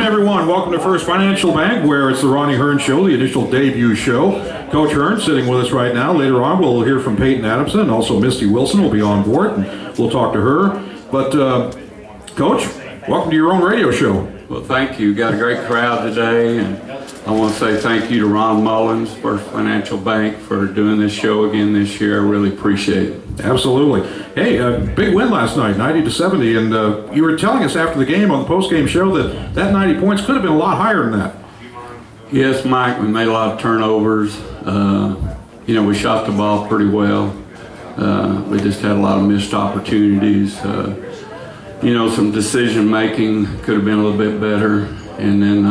everyone. Welcome to First Financial Bank, where it's the Ronnie Hearne Show, the initial debut show. Coach Hearne sitting with us right now. Later on, we'll hear from Peyton Adamson, and also Misty Wilson will be on board, and we'll talk to her. But, Coach, welcome to your own radio show. Well, thank you. Got a great crowd today, and I want to say thank you to Ron Mullins, First Financial Bank, for doing this show again this year. I really appreciate it. Absolutely. Hey, big win last night, 90-70, and you were telling us after the game on the post-game show that 90 points could have been a lot higher than that. Yes, Mike, we made a lot of turnovers. We shot the ball pretty well. We just had a lot of missed opportunities. Some decision-making could have been a little bit better, and then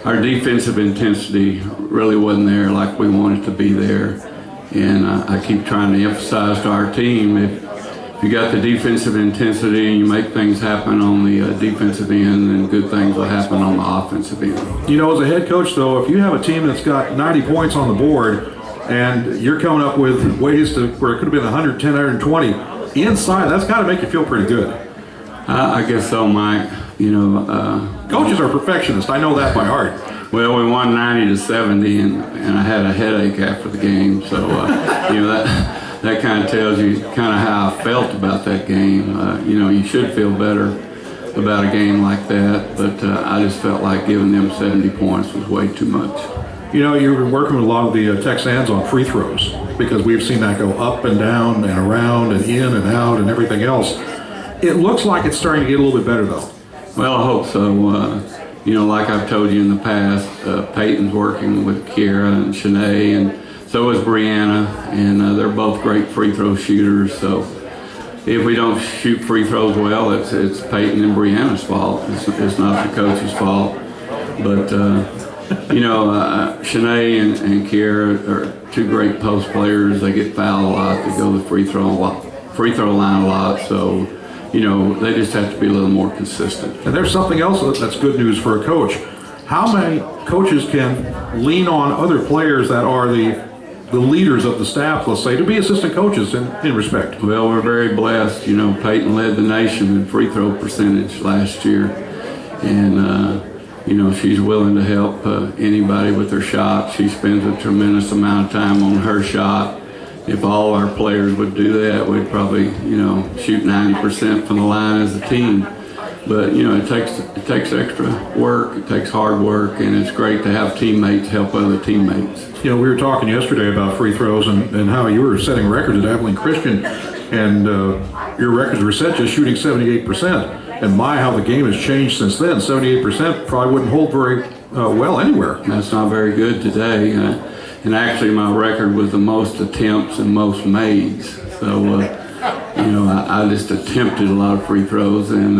our defensive intensity really wasn't there like we wanted to be there. And I keep trying to emphasize to our team, if you got the defensive intensity and you make things happen on the defensive end, then good things will happen on the offensive end. You know, as a head coach, though, if you have a team that's got 90 points on the board and you're coming up with ways to where it could have been 110, 120 inside, that's got to make you feel pretty good. I guess so, Mike. Coaches are perfectionists. I know that by heart. Well, we won 90-70, and I had a headache after the game, so that kind of tells you kind of how I felt about that game. You should feel better about a game like that, but I just felt like giving them 70 points was way too much. You've been working with a lot of the TexAnns on free throws, because we've seen that go up and down and around and in and out and everything else. It looks like it's starting to get a little bit better, though. Well, I hope so. Like I've told you in the past, Peyton's working with Kiera and Shanae, and so is Brianna, and they're both great free throw shooters. So if we don't shoot free throws well, it's Peyton and Brianna's fault. It's not the coach's fault. But Shanae and Kiera are two great post players. They get fouled a lot. They go to the free throw line a lot. So they just have to be a little more consistent. And there's something else that's good news for a coach. How many coaches can lean on other players that are the leaders of the staff, let's say, to be assistant coaches in respect? Well, we're very blessed. Peyton led the nation in free throw percentage last year. And, she's willing to help anybody with their shot. She spends a tremendous amount of time on her shot. If all our players would do that, we'd probably, shoot 90% from the line as a team. But, it takes extra work, it takes hard work, and it's great to have teammates help other teammates. We were talking yesterday about free throws and how you were setting records at Abilene Christian, and your records were set just shooting 78%. And how the game has changed since then. 78% probably wouldn't hold very well anywhere. That's not very good today. And actually, my record was the most attempts and most mades. So, I just attempted a lot of free throws, and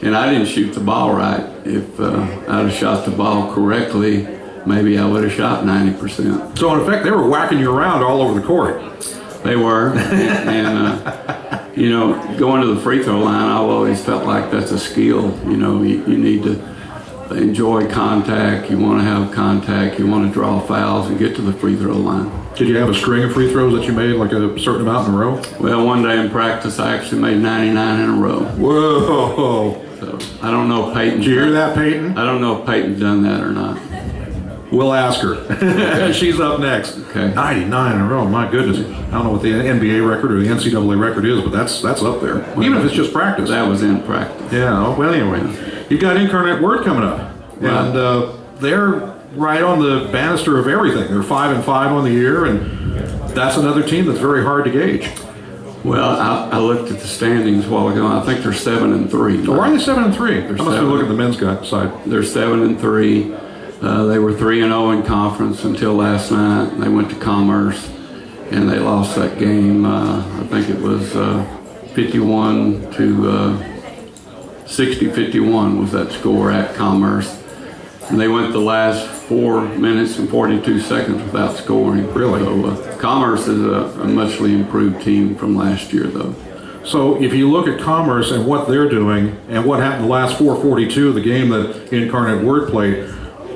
and I didn't shoot the ball right. If I'd have shot the ball correctly, maybe I would have shot 90%. So, in effect, they were whacking you around all over the court. They were, and going to the free throw line, I've always felt like that's a skill. You need to enjoy contact, you want to have contact, you want to draw fouls and get to the free throw line. Did you have a string of free throws that you made, like a certain amount in a row? Well, one day in practice I actually made 99 in a row. Whoa! So, I don't know if Peyton... Did you hear that, Peyton? I don't know if Peyton's done that or not. We'll ask her. Okay. She's up next. Okay. 99 in a row, my goodness. I don't know what the NBA record or the NCAA record is, but that's up there. Well, even if it's just practice. That was in practice. Yeah, well, anyway. You've got Incarnate Word coming up, and they're right on the banister of everything. They're 5-5 on the year, and that's another team that's very hard to gauge. Well, I looked at the standings a while ago. I think they're 7-3. So why are they 7-3? I must have looked at the men's side. They're 7-3. They were 3-0 in conference until last night. They went to Commerce, and they lost that game. I think it was 51 to 60-51 was that score at Commerce. And they went the last 4 minutes and 42 seconds without scoring. Really? So Commerce is a muchly improved team from last year, though. So if you look at Commerce and what they're doing and what happened the last 4:42, the game that Incarnate Word played,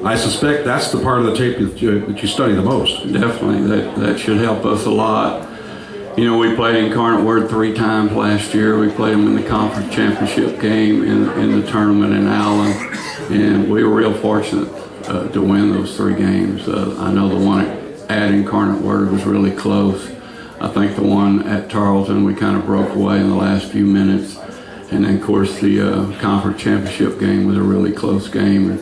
I suspect that's the part of the tape that you study the most. Definitely. That should help us a lot. You know, we played Incarnate Word 3 times last year. We played them in the conference championship game, in the tournament in Allen, and we were real fortunate to win those 3 games. I know the one at Incarnate Word was really close. I think the one at Tarleton we kind of broke away in the last few minutes, and then of course the conference championship game was a really close game,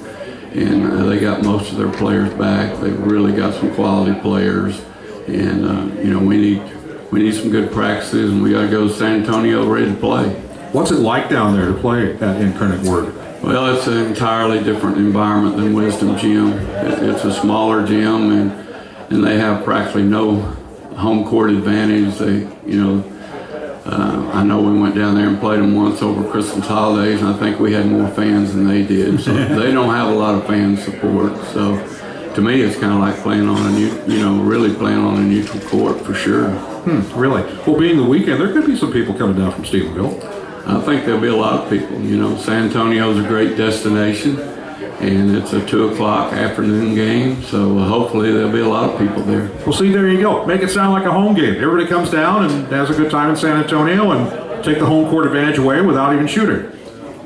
and they got most of their players back. They really got some quality players, and you know, we need some good practices, and we got to go to San Antonio ready to play. What's it like down there to play at Incarnate Word? Well, it's an entirely different environment than Wisdom Gym. It's a smaller gym, and they have practically no home court advantage. I know we went down there and played them once over Christmas holidays, and I think we had more fans than they did. So they don't have a lot of fan support. So to me, it's kind of like playing on really playing on a neutral court for sure. Really? Well, being the weekend, there could be some people coming down from Stephenville. I think there'll be a lot of people. You know, San Antonio's a great destination, and it's a 2 o'clock afternoon game, so hopefully there'll be a lot of people there. Well, see, there you go. Make it sound like a home game. Everybody comes down and has a good time in San Antonio and take the home court advantage away without even shooting.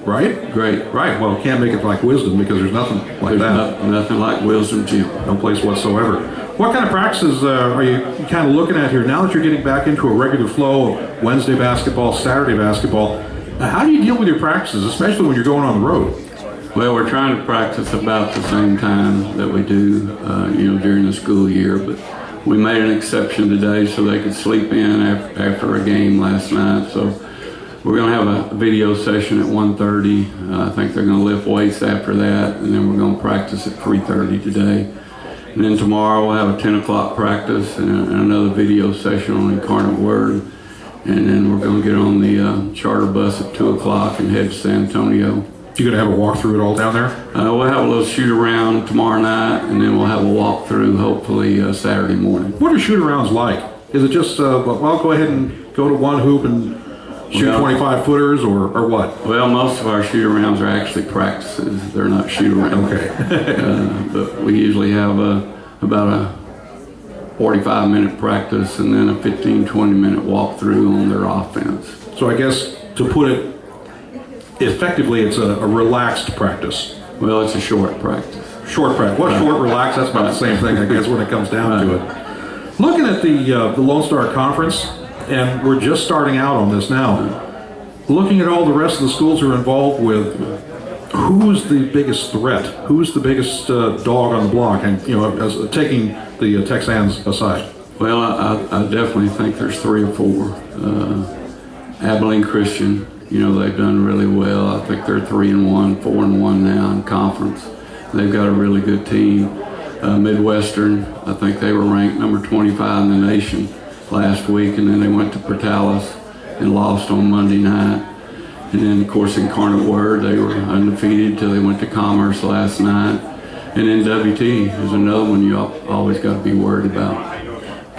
Right? Great. Right. Well, can't make it like Wisdom because there's nothing like that. Nothing like Wisdom Gym. No place whatsoever. What kind of practices are you kind of looking at here now that you're getting back into a regular flow of Wednesday basketball, Saturday basketball? How do you deal with your practices, especially when you're going on the road? Well, we're trying to practice about the same time that we do, during the school year. But we made an exception today so they could sleep in after a game last night. So we're going to have a video session at 1:30. I think they're going to lift weights after that, and then we're going to practice at 3:30 today. And then tomorrow we'll have a 10 o'clock practice and another video session on Incarnate Word. And then we're going to get on the charter bus at 2 o'clock and head to San Antonio. You going to have a walk through it all down there? We'll have a little shoot around tomorrow night, and then we'll have a walk through hopefully Saturday morning. What are shoot arounds like? Is it just, go ahead and go to one hoop and shoot 25 footers or what? Well, most of our shoot arounds are actually practices. They're not shoot arounds. Okay. But we usually have about a 45-minute practice and then a 15-20 minute walk through on their offense. So I guess to put it effectively, it's a relaxed practice. Well, it's a short practice. Short practice. Well, short, relaxed, that's about the same thing, I guess, when it comes down to it. Looking at the Lone Star Conference, and we're just starting out on this now, looking at all the rest of the schools who are involved with, who's the biggest threat? Who's the biggest dog on the block? And, as taking the TexAnns aside. Well, I definitely think there's 3 or 4. Abilene Christian, they've done really well. I think they're 3-1, 4-1 now in conference. They've got a really good team. Midwestern, I think they were ranked number 25 in the nation last week, and then they went to Portales and lost on Monday night. And then, of course, Incarnate Word, they were undefeated until they went to Commerce last night. And then WT is another one you always got to be worried about.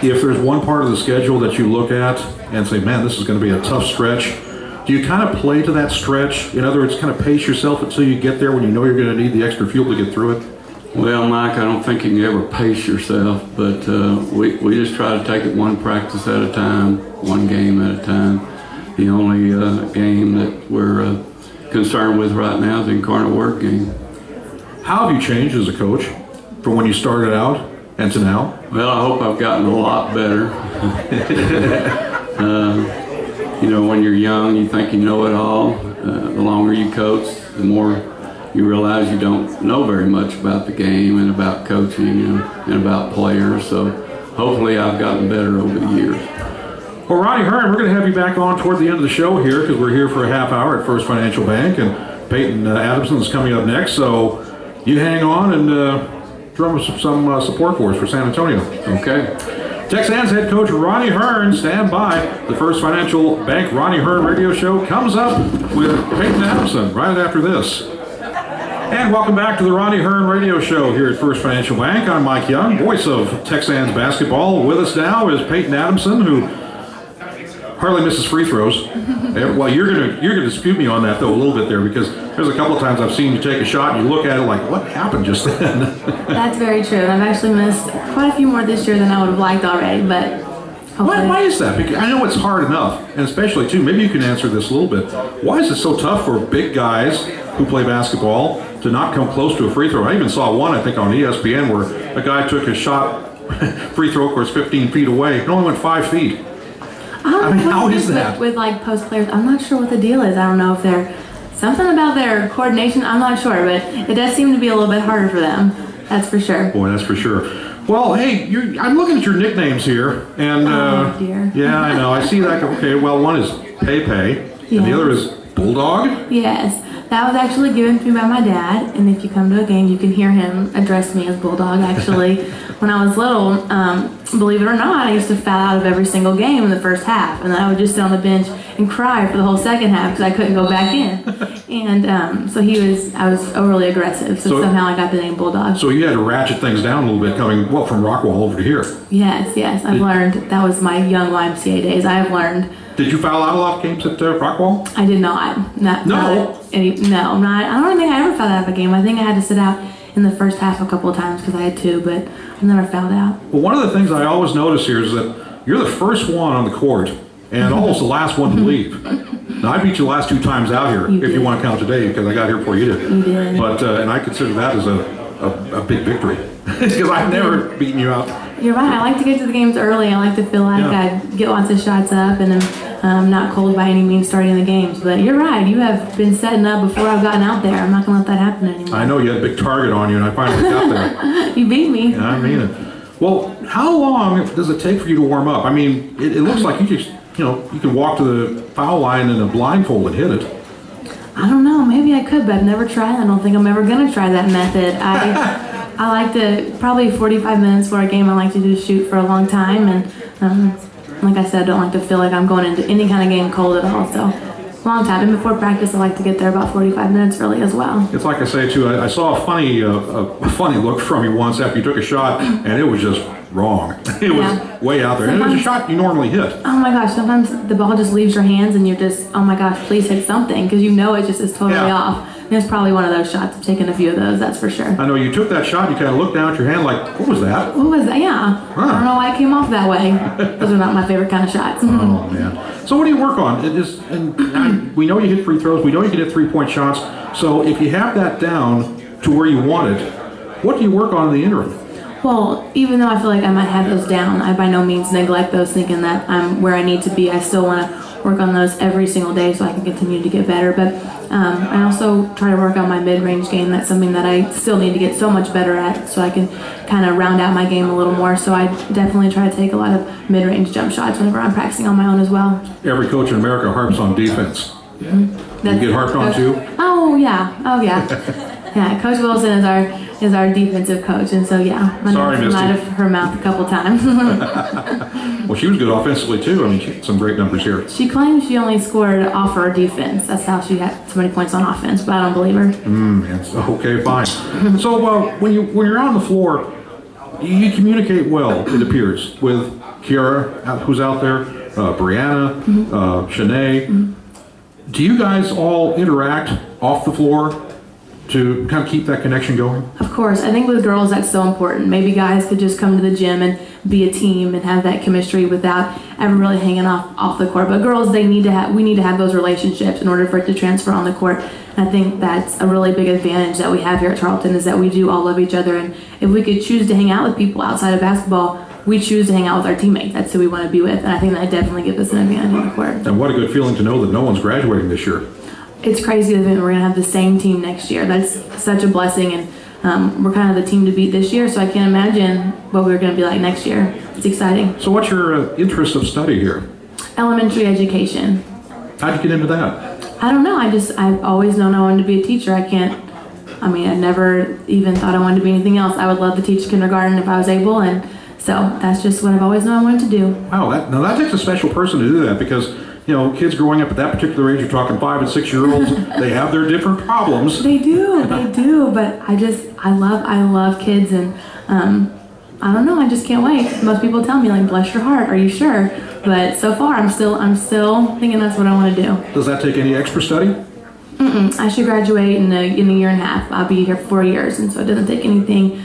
If there's one part of the schedule that you look at and say, man, this is going to be a tough stretch, do you kind of play to that stretch? In other words, kind of pace yourself until you get there when you know you're going to need the extra fuel to get through it? Well, Mike, I don't think you can ever pace yourself, but we just try to take it one practice at a time, one game at a time. The only game that we're concerned with right now is the Incarnate Word game. How have you changed as a coach from when you started out and to now? Well, I hope I've gotten a lot better. When you're young, you think you know it all. The longer you coach, the more you realize you don't know very much about the game and about coaching and about players. So hopefully I've gotten better over the years. Well, Ronnie Hearne, we're going to have you back on toward the end of the show here because we're here for a half hour at First Financial Bank, and Peyton Adamson is coming up next. So you hang on and drum some support for us for San Antonio. Okay. TexAnn's head coach Ronnie Hearne, stand by. The First Financial Bank Ronnie Hearne Radio Show comes up with Peyton Adamson right after this. And welcome back to the Ronnie Hearne Radio Show here at First Financial Bank. I'm Mike Young, voice of TexAnn's basketball. With us now is Peyton Adamson, who hardly misses free throws. Well, you're gonna dispute me on that though a little bit there, because there's a couple of times I've seen you take a shot and you look at it like, what happened just then? That's very true. I've actually missed quite a few more this year than I would have liked already, but Why is that? Because I know it's hard enough, and especially too, maybe you can answer this a little bit. Why is it so tough for big guys who play basketball to not come close to a free throw? I even saw one, I think, on ESPN where a guy took his shot, free throw course 15 feet away, and only went 5 feet. I mean, how is that? With like post players, I'm not sure what the deal is. I don't know if they're something about their coordination. I'm not sure, but it does seem to be a little bit harder for them. That's for sure. Boy, that's for sure. Well, hey, I'm looking at your nicknames here, and oh dear. Yeah, I know. I see that. Okay, well, one is Pepe, and the other is Bulldog. Yes, that was actually given to me by my dad, and if you come to a game, you can hear him address me as Bulldog. Actually, when I was little, believe it or not, I used to foul out of every single game in the first half, and then I would just sit on the bench and cry for the whole second half because I couldn't go back in. And so I was overly aggressive, so somehow I got the name Bulldog. So you had to ratchet things down a little bit coming, from Rockwall over to here. Yes, I've learned. That was my young YMCA days. I have learned. Did you foul out a lot of games at Rockwall? I did not. Not No? I don't think I ever fouled out of a game. I think I had to sit out in the first half a couple of times because I had to, but I've never fouled out. Well, one of the things I always notice here is that you're the first one on the court and almost the last one to leave. Now, I beat you the last 2 times out here, if you want to count today, because I got here before you did. You did. But, and I consider that as a big victory, because I've never beaten you out. You're right. I like to get to the games early. I like to feel like I get lots of shots up and I'm not cold by any means starting the games. But you're right. You have been setting up before I've gotten out there. I'm not going to let that happen anymore. I know you had a big target on you, and I finally got there. You beat me. Yeah, I mean it. Well, how long does it take for you to warm up? I mean, it looks like you just, you can walk to the foul line in a blindfold and hit it. I don't know. Maybe I could, but I've never tried. I don't think I'm ever going to try that method. I like to, probably 45 minutes for a game, I like to just shoot for a long time. And like I said, I don't like to feel like I'm going into any kind of game cold at all. So, long time. And before practice, I like to get there about 45 minutes early as well. It's like I say, too, I saw a funny look from you once after you took a shot, and it was just wrong. It was way out there. And it was a shot you normally hit. Oh my gosh, sometimes the ball just leaves your hands and you're just, oh my gosh, please hit something, because you know it just is totally off. And it's probably one of those shots. I've taken a few of those, that's for sure. I know you took that shot, you kind of looked down at your hand like, what was that? What was that? Yeah. I don't know why it came off that way. Those are not my favorite kind of shots. Oh, man. So what do you work on? And we know you hit free throws. We know you can hit three-point shots. So if you have that down to where you want it, what do you work on in the interim? Well, even though I feel like I might have those down, I by no means neglect those, thinking that I'm where I need to be. I still want to work on those every single day so I can continue to get better. But I also try to work on my mid-range game. That's something that I still need to get so much better at so I can kind of round out my game a little more. So I definitely try to take a lot of mid-range jump shots whenever I'm practicing on my own as well. Every coach in America harps on defense. Mm-hmm. You get harped on too? Oh, yeah. Yeah, Coach Wilson is our defensive coach, and so my name's out of her mouth a couple times. Well, she was good offensively too. I mean, she had some great numbers here. She claims she only scored off her defense. That's how she had so many points on offense, but I don't believe her. Okay, fine. So when you're on the floor, you communicate well, it appears, with Kiara, who's out there, Brianna, Shanae. Mm-hmm. Do you guys all interact off the floor to kind of keep that connection going? Of course. I think with girls that's so important. Maybe guys could just come to the gym and be a team and have that chemistry without ever really hanging off the court. But girls, we need to have those relationships in order for it to transfer on the court. And I think that's a really big advantage that we have here at Tarleton, is that we do all love each other. And if we could choose to hang out with people outside of basketball, we choose to hang out with our teammates. That's who we want to be with. And I think that definitely gives us an advantage on the court. And what a good feeling to know that no one's graduating this year. It's crazy that we're going to have the same team next year. That's such a blessing, and we're kind of the team to beat this year, so I can't imagine what we're going to be like next year. It's exciting. So what's your interest of study here? Elementary education. How'd you get into that? I don't know. I've always known I wanted to be a teacher. I never even thought I wanted to be anything else. I would love to teach kindergarten if I was able, and so that's just what I've always known I wanted to do. Wow, that takes a special person to do that, because kids growing up at that particular age, you're talking 5 and 6 year olds, they have their different problems. They do, but I love kids, and I don't know, I just can't wait. Most people tell me, like, bless your heart, are you sure? But so far, I'm still thinking that's what I want to do. Does that take any extra study? I should graduate in a year and a half. I'll be here for 4 years, and so it doesn't take anything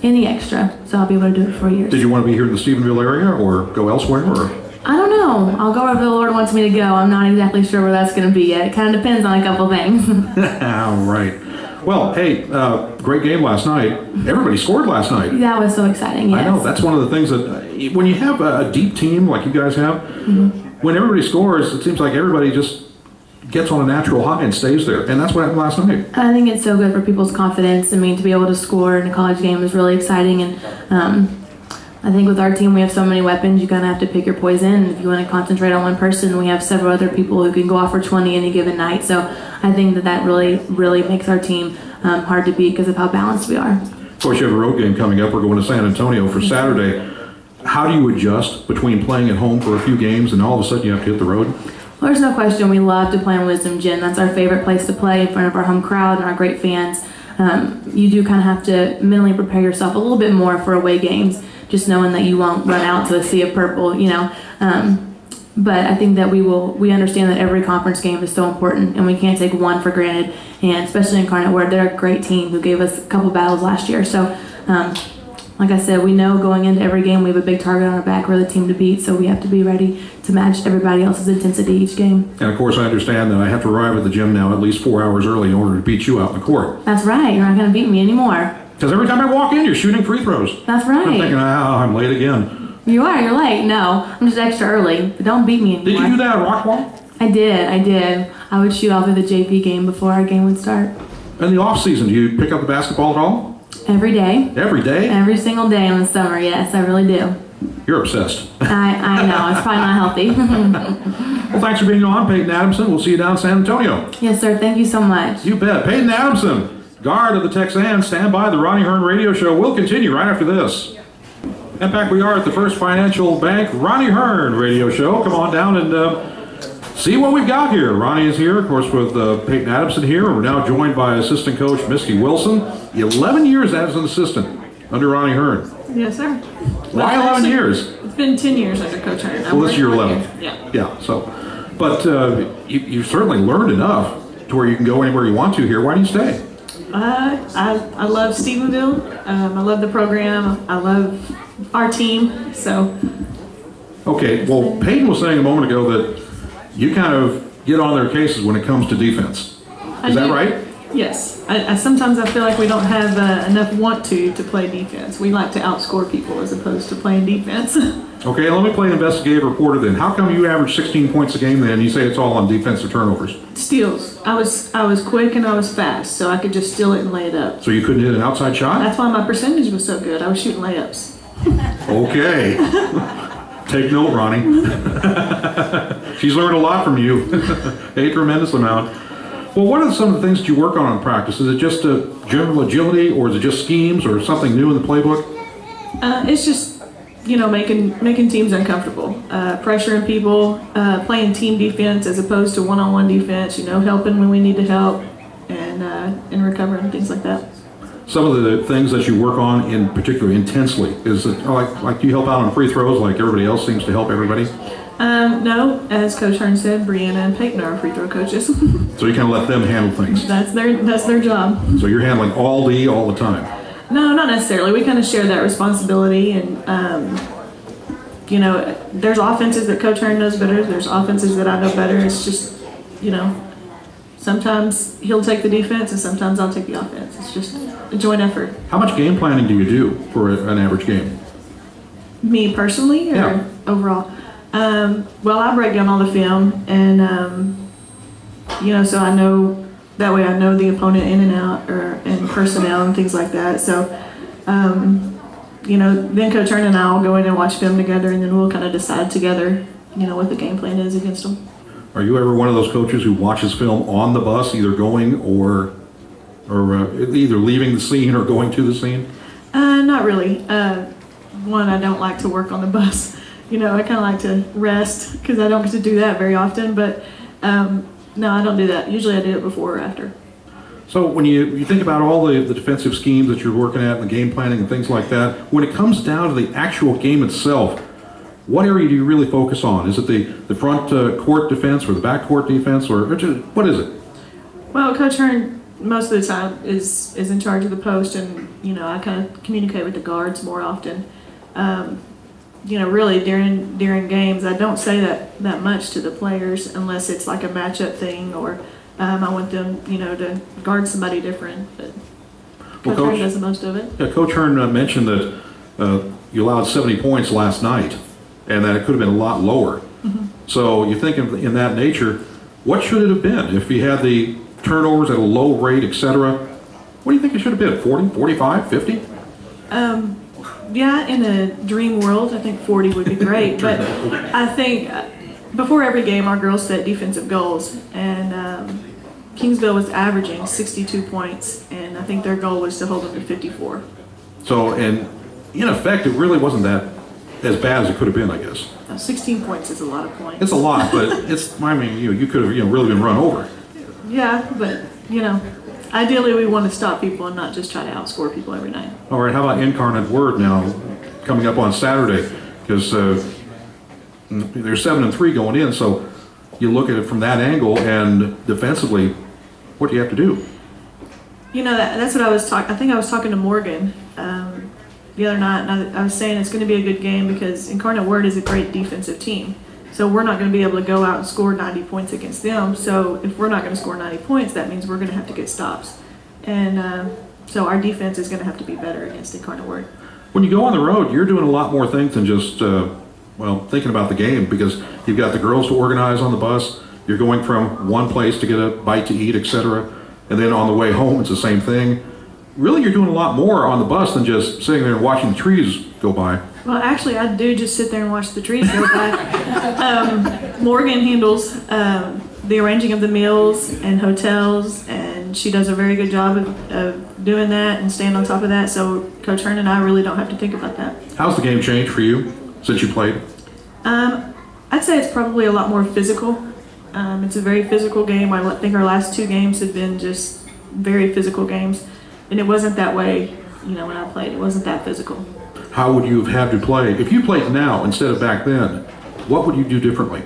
Any extra, so I'll be able to do it for years. Did you want to be here in the Stephenville area or go elsewhere? Or? I don't know. I'll go wherever the Lord wants me to go. I'm not exactly sure where that's going to be yet. It kind of depends on a couple things. All right. Well, hey, great game last night. Everybody scored last night. That was so exciting, yes. I know. That's one of the things that when you have a deep team like you guys have, when everybody scores, it seems like everybody just gets on a natural high and stays there. And that's what happened last night. I think it's so good for people's confidence. I mean, to be able to score in a college game is really exciting. And I think with our team, we have so many weapons, you kind of have to pick your poison. If you want to concentrate on one person, we have several other people who can go off for 20 any given night. So I think that really, really makes our team hard to beat because of how balanced we are. Of course, you have a road game coming up. We're going to San Antonio for Saturday. How do you adjust between playing at home for a few games and all of a sudden you have to hit the road? Well, there's no question we love to play in Wisdom Gym. That's our favorite place to play in front of our home crowd and our great fans. You do kind of have to mentally prepare yourself a little bit more for away games, just knowing that you won't run out to a sea of purple, you know. But I think that we understand that every conference game is so important, and we can't take one for granted. And especially Incarnate Word, they're a great team who gave us a couple battles last year. So, like I said, we know going into every game we have a big target on our back. We're the team to beat, so we have to be ready to match everybody else's intensity each game. And of course, I understand that I have to arrive at the gym now at least 4 hours early in order to beat you out in the court. That's right. You're not going to beat me anymore. Because every time I walk in, you're shooting free throws. That's right. I'm thinking, I'm late again. You are. You're late. No, I'm just extra early. But don't beat me anymore. Did you do that at Rockwall? I did. I would shoot off of the JV game before our game would start. In the off season, do you pick up the basketball at all? Every day. Every day? Every single day in the summer, yes, I really do. You're obsessed. I know. It's probably not healthy. Well, thanks for being on, Peyton Adamson. We'll see you down in San Antonio. Yes, sir. Thank you so much. You bet. Peyton Adamson, guard of the TexAnn. Stand by. The Ronnie Hearne Radio Show will continue right after this. And back we are at the First Financial Bank Ronnie Hearne Radio Show. Come on down and see what we've got here. Ronnie is here, of course, with Peyton Adamson here. We're now joined by assistant coach Misty Wilson. 11 years as an assistant under Ronnie Hearne. Yes, sir. Why 11 years? It's been 10 years under Coach Hearne. Well, this is your 11th. Yeah. Yeah. So, but you've certainly learned enough to where you can go anywhere you want to here. Why do you stay? I love Stephenville. I love the program. I love our team. So. Okay. Well, Peyton was saying a moment ago that you kind of get on their cases when it comes to defense. Is that right? Yes. I sometimes I feel like we don't have enough want to play defense. We like to outscore people as opposed to playing defense. Okay, let me play investigative reporter then. How come you average 16 points a game then and you say it's all on defensive turnovers? Steals. I was quick and I was fast, so I could just steal it and lay it up. So you couldn't hit an outside shot? That's why my percentage was so good. I was shooting layups. Okay. Take note, Ronnie. She's learned a lot from you. A tremendous amount. Well, what are some of the things that you work on in practice? Is it just general agility, or is it just schemes, or something new in the playbook? It's just, making teams uncomfortable, pressuring people, playing team defense as opposed to one-on-one defense. Helping when we need to help, and recovering, things like that. Some of the things that you work on in particular intensely is it like you help out on free throws like everybody else seems to help everybody? No, as Coach Hearne said, Brianna and Peyton are our free throw coaches. So you kind of let them handle things. That's their job. So you're handling all the time. No, not necessarily. We kind of share that responsibility, and there's offenses that Coach Hearne knows better. There's offenses that I know better. It's just, sometimes he'll take the defense, and sometimes I'll take the offense. It's just a joint effort. How much game planning do you do for an average game? Me personally, or overall? Well, I break down all the film, and so I know. That way I know the opponent in and out, and personnel and things like that. So, then Coach Hearne and I will go in and watch film together, and then we'll kind of decide together, what the game plan is against them. Are you ever one of those coaches who watches film on the bus, either going or either leaving the scene or going to the scene? Not really. One, I don't like to work on the bus. I kind of like to rest because I don't get to do that very often, but no, I don't do that. Usually I do it before or after. So when you think about all the defensive schemes that you're working at and the game planning and things like that, when it comes down to the actual game itself, what area do you really focus on? Is it the front court defense or the back court defense, or what is it? Well, Coach Hearne most of the time is in charge of the post, and I kind of communicate with the guards more often. Really during games, I don't say that much to the players unless it's like a matchup thing, or I want them to guard somebody different. But Coach Hearne does the most of it. Yeah, Coach Hearne mentioned that you allowed 70 points last night, and that it could have been a lot lower. Mm-hmm. So you think in that nature, what should it have been if you had the turnovers at a low rate, etc.? What do you think it should have been? 40, 45, 50? Yeah, in a dream world, I think 40 would be great. But I think before every game, our girls set defensive goals, and Kingsville was averaging 62 points, and I think their goal was to hold them to 54. So, and in effect, it really wasn't that as bad as it could have been, I guess. 16 points is a lot of points. It's a lot, but you could have really been run over. Yeah, but ideally we want to stop people and not just try to outscore people every night. All right, how about Incarnate Word now coming up on Saturday? Because they're 7-3 going in, so you look at it from that angle, and defensively, what do you have to do? That's what I was talking. I think I was talking to Morgan the other night, and I was saying it's going to be a good game because Incarnate Word is a great defensive team. So we're not going to be able to go out and score 90 points against them. So if we're not going to score 90 points, that means we're going to have to get stops. And so our defense is going to have to be better against Incarnate Word. When you go on the road, you're doing a lot more things than just, thinking about the game, because you've got the girls to organize on the bus. You're going from one place to get a bite to eat, etc. And then on the way home, it's the same thing. Really, you're doing a lot more on the bus than just sitting there and watching the trees go by. Well, actually, I do just sit there and watch the trees go by. Morgan handles the arranging of the meals and hotels, and she does a very good job of doing that and staying on top of that. So Coach Hearne and I really don't have to think about that. How's the game changed for you since you played? I'd say it's probably a lot more physical. It's a very physical game. I think our last 2 games have been just very physical games, and it wasn't that way. When I played, it wasn't that physical. How would you have had to play? If you played now instead of back then, what would you do differently?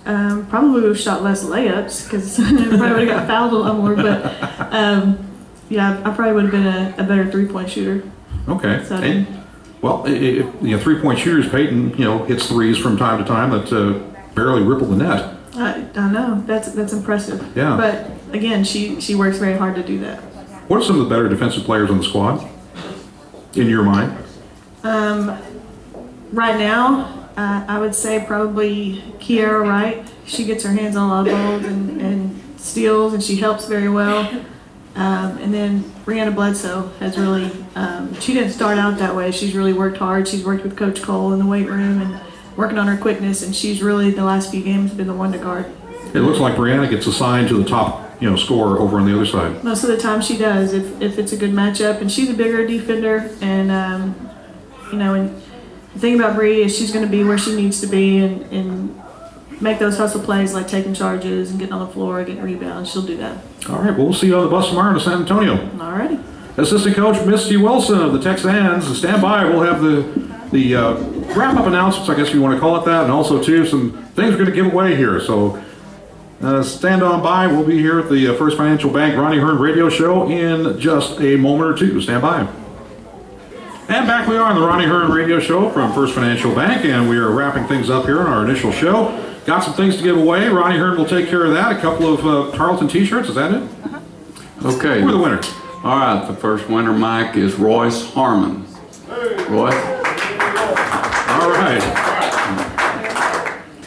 Probably would have shot less layups because I probably would have got fouled a lot more. But I probably would have been a better 3-point shooter. Okay. So if 3-point shooters, Peyton, hits threes from time to time that barely ripple the net. I know that's impressive. Yeah. But again, she works very hard to do that. What are some of the better defensive players on the squad, in your mind? Right now, I would say probably Kiara Wright. She gets her hands on a lot of balls and steals, and she helps very well. And then Brianna Bledsoe has really, she didn't start out that way. She's really worked hard. She's worked with Coach Cole in the weight room and working on her quickness, and she's really, the last few games, been the one to guard. It looks like Brianna gets assigned to the top scorer over on the other side. Most of the time she does, if it's a good matchup, and she's a bigger defender, and and the thing about Bree is she's going to be where she needs to be and make those hustle plays like taking charges and getting on the floor, getting rebounds. She'll do that. All right, well, we'll see you on the bus tomorrow to San Antonio. All righty. Assistant Coach Misty Wilson of the TexAnns. Stand by. We'll have the wrap-up announcements, I guess if you want to call it that, and also, too, some things we're going to give away here. So stand on by. We'll be here at the First Financial Bank Ronnie Hearne Radio Show in just a moment or two. Stand by. And back we are on the Ronnie Hearne Radio Show from First Financial Bank, and we are wrapping things up here on our initial show. Got some things to give away. Ronnie Hearne will take care of that. A couple of Tarleton T-shirts. Is that it? Okay. Who are the winners? All right. The first winner, Mike, is Royce Harmon. Roy? All right.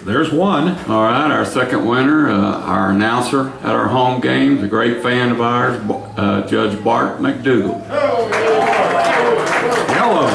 There's one. All right. Our second winner, our announcer at our home games, a great fan of ours, Judge Bart McDougall. Yellow.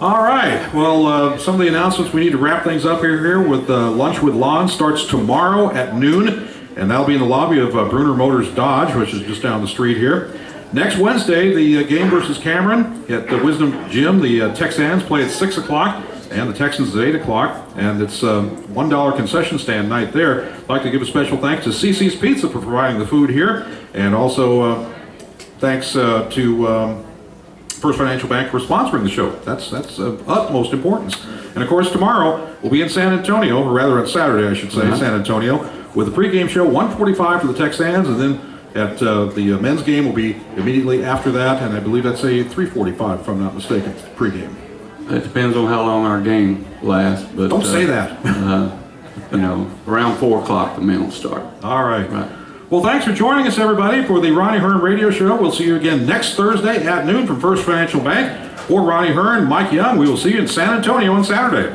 All right. Well, some of the announcements, we need to wrap things up here with Lunch with Lon starts tomorrow at noon, and that'll be in the lobby of Bruner Motors Dodge, which is just down the street here. Next Wednesday, the game versus Cameron at the Wisdom Gym. The TexAnns play at 6 o'clock, and the Texans at 8 o'clock, and it's $1 concession stand night there. I'd like to give a special thanks to CC's Pizza for providing the food here, and also thanks to First Financial Bank for sponsoring the show. That's of utmost importance. And of course, tomorrow we'll be in San Antonio, or rather on Saturday, I should say, San Antonio, with the pregame show 1:45 for the TexAnns, and then at the men's game will be immediately after that, and I believe that's a 3:45 if I'm not mistaken, pregame. It depends on how long our game lasts, but Don't say that. Around 4 o'clock the men will start. All right. Right. Well, thanks for joining us, everybody, for the Ronnie Hearne Radio Show. We'll see you again next Thursday at noon from First Financial Bank. For Ronnie Hearne, Mike Young, we will see you in San Antonio on Saturday.